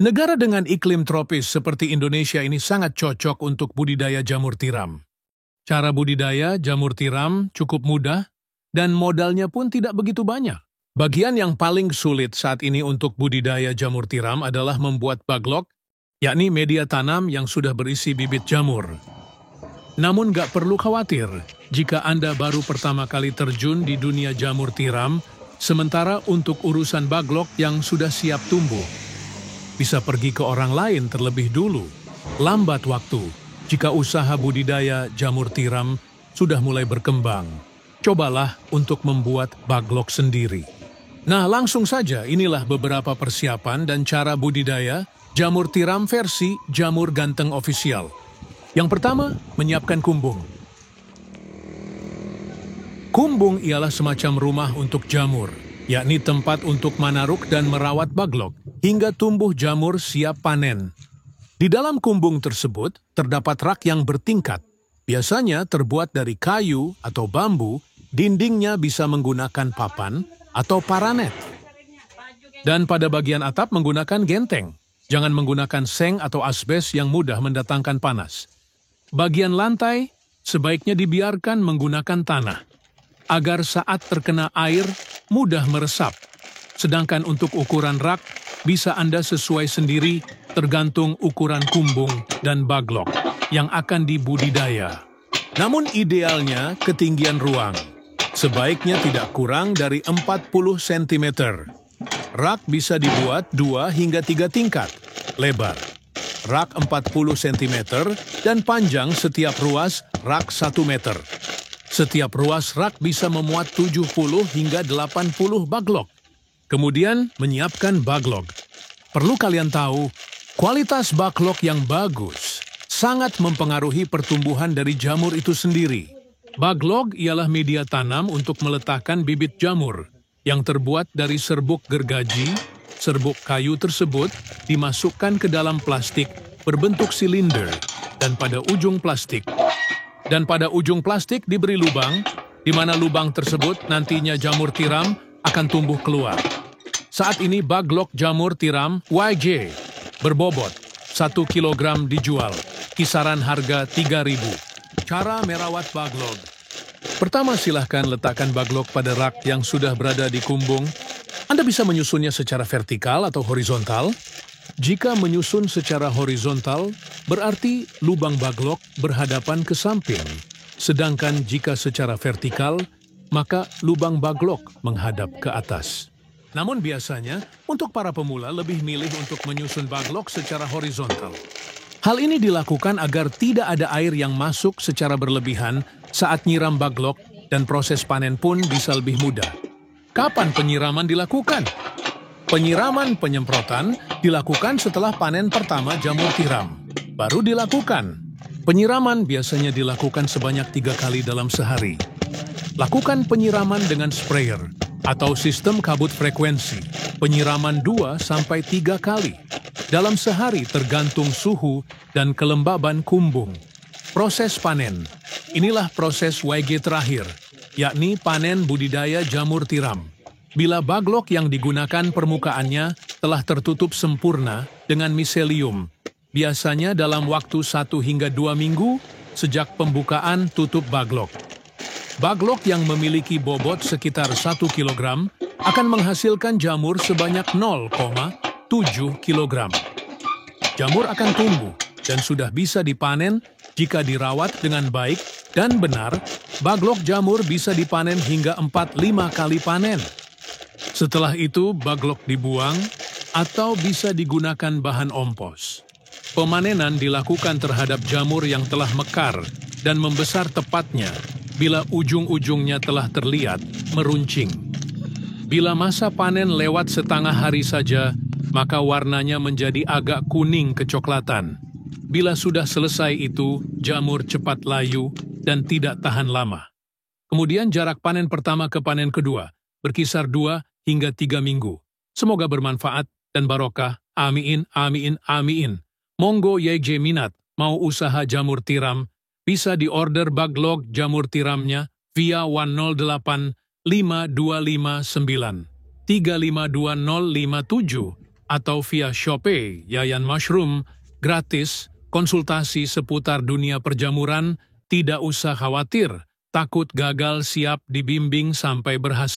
Negara dengan iklim tropis seperti Indonesia ini sangat cocok untuk budidaya jamur tiram. Cara budidaya jamur tiram cukup mudah dan modalnya pun tidak begitu banyak. Bagian yang paling sulit saat ini untuk budidaya jamur tiram adalah membuat baglok, yakni media tanam yang sudah berisi bibit jamur. Namun gak perlu khawatir jika Anda baru pertama kali terjun di dunia jamur tiram, sementara untuk urusan baglok yang sudah siap tumbuh, bisa pergi ke orang lain terlebih dulu. Lambat waktu jika usaha budidaya jamur tiram sudah mulai berkembang. Cobalah untuk membuat baglok sendiri. Nah, langsung saja inilah beberapa persiapan dan cara budidaya jamur tiram versi Jamur Ganteng Official. Yang pertama, menyiapkan kumbung. Kumbung ialah semacam rumah untuk jamur, yakni tempat untuk manaruk dan merawat baglok hingga tumbuh jamur siap panen. Di dalam kumbung tersebut terdapat rak yang bertingkat, biasanya terbuat dari kayu atau bambu, dindingnya bisa menggunakan papan atau paranet. Dan pada bagian atap menggunakan genteng, jangan menggunakan seng atau asbes yang mudah mendatangkan panas. Bagian lantai sebaiknya dibiarkan menggunakan tanah, agar saat terkena air mudah meresap. Sedangkan untuk ukuran rak, bisa Anda sesuai sendiri tergantung ukuran kumbung dan baglok yang akan dibudidaya. Namun idealnya ketinggian ruang sebaiknya tidak kurang dari 40 cm. Rak bisa dibuat 2 hingga 3 tingkat lebar. Rak 40 cm dan panjang setiap ruas rak 1 meter. Setiap ruas rak bisa memuat 70 hingga 80 baglok. Kemudian menyiapkan baglok. Perlu kalian tahu, kualitas baglok yang bagus sangat mempengaruhi pertumbuhan dari jamur itu sendiri. Baglok ialah media tanam untuk meletakkan bibit jamur yang terbuat dari serbuk gergaji. Serbuk kayu tersebut dimasukkan ke dalam plastik berbentuk silinder dan pada ujung plastik diberi lubang, di mana lubang tersebut nantinya jamur tiram akan tumbuh keluar. Saat ini baglok jamur tiram YJ berbobot 1 kg dijual, kisaran harga 3.000. Cara merawat baglok. Pertama, silahkan letakkan baglok pada rak yang sudah berada di kumbung. Anda bisa menyusunnya secara vertikal atau horizontal. Jika menyusun secara horizontal, berarti lubang baglok berhadapan ke samping. Sedangkan jika secara vertikal, maka lubang baglok menghadap ke atas. Namun biasanya, untuk para pemula lebih milih untuk menyusun baglok secara horizontal. Hal ini dilakukan agar tidak ada air yang masuk secara berlebihan saat nyiram baglok dan proses panen pun bisa lebih mudah. Kapan penyiraman dilakukan? Penyiraman penyemprotan dilakukan setelah panen pertama jamur tiram. Baru dilakukan. Penyiraman biasanya dilakukan sebanyak 3 kali dalam sehari. Lakukan penyiraman dengan sprayer atau sistem kabut frekuensi. Penyiraman 2-3 kali dalam sehari tergantung suhu dan kelembaban kumbung. Proses panen. Inilah proses YG terakhir, yakni panen budidaya jamur tiram. Bila baglok yang digunakan permukaannya telah tertutup sempurna dengan miselium, biasanya dalam waktu 1 hingga 2 minggu sejak pembukaan tutup baglok. Baglok yang memiliki bobot sekitar 1 kg akan menghasilkan jamur sebanyak 0,7 kg. Jamur akan tumbuh dan sudah bisa dipanen jika dirawat dengan baik dan benar. Baglok jamur bisa dipanen hingga 4-5 kali panen. Setelah itu, baglok dibuang atau bisa digunakan bahan ompos. Pemanenan dilakukan terhadap jamur yang telah mekar dan membesar tepatnya bila ujung-ujungnya telah terlihat meruncing. Bila masa panen lewat setengah hari saja, maka warnanya menjadi agak kuning kecoklatan. Bila sudah selesai itu, jamur cepat layu dan tidak tahan lama. Kemudian jarak panen pertama ke panen kedua berkisar 2 hingga 3 minggu. Semoga bermanfaat dan barokah. Amin, amin, amin. Monggo YJ minat mau usaha jamur tiram, bisa diorder baglok jamur tiramnya via 108 5259 352057 atau via Shopee Yayan Mushroom, gratis, konsultasi seputar dunia perjamuran, tidak usah khawatir, takut gagal siap dibimbing sampai berhasil.